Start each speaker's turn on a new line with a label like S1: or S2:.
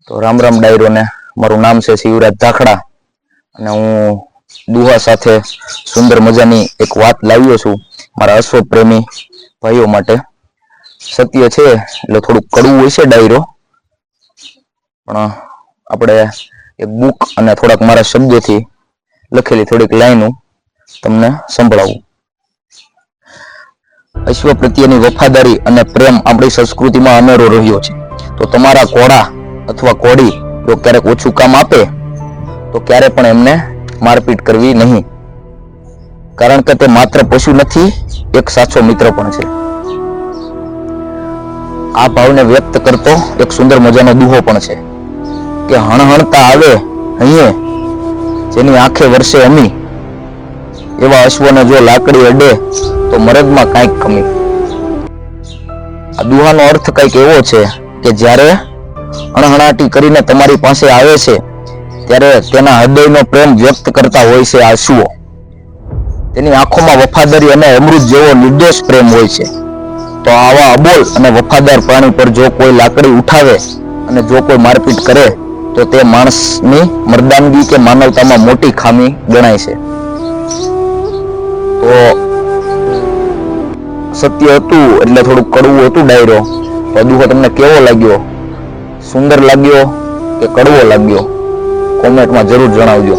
S1: તો રામ રામ ડાયરોને, મારું નામ છે શિવરાજ ધાખડા અને હું દુહા સાથે સુંદર મજાની એક વાત લાવ્યો છું મારા અશ્વ પ્રેમી ભાઈઓ માટે. સત્ય છે એટલે થોડું કડવું હોય છે ડાયરો, પણ આપણે એક બુક અને થોડાક મારા શબ્દોથી લખેલી થોડીક લાઈનો તમને સંભળાવું. અશ્વ પ્રત્યેની વફાદારી અને પ્રેમ આપણી સંસ્કૃતિમાં અનેરો રહ્યો છે. તો તમારા ઘોડા અથવા ઘોડી જો ક્યારેક ઓછું કામ આપે તો ક્યારે પણ એમને મારપીટ કરવી નહીં, કારણ કે તે માત્ર પશુ નથી, એક સાચો મિત્ર પણ છે. આ ભાવને વ્યક્ત કરતો એક સુંદર મજાનો દુહો પણ છે કે હણહણતા આવે અહીંયા જેની આંખે વર્ષે અમી, એવા અશ્વને જો લાકડી અડે તો મરદમાં કાંઈક કમી. આ દુહાનો અર્થ કંઈક એવો છે કે જ્યારે અણહણાટી કરીને તમારી પાસે આવે છે ત્યારે તેના હૃદયનો પ્રેમ વ્યક્ત કરતા હોય છે આ અશ્વો. તેની આંખોમાં વફાદારી અને અમૃત જેવો નિર્દોષ પ્રેમ હોય છે. તો આવા અબોલ અને વફાદાર પ્રાણી પર જો કોઈ લાકડી ઉઠાવે અને જો કોઈ મારપીટ કરે તો તે માણસની મર્દાનગી કે માનવતામાં મોટી ખામી ગણાય છે. તો સત્ય હતું એટલે થોડું કડવું હતું ડાયરો. તો દુહો તમને કેવો લાગ્યો? સુંદર લાગ્યો કે કડવો લાગ્યો? કોમેન્ટમાં જરૂર જણાવજો.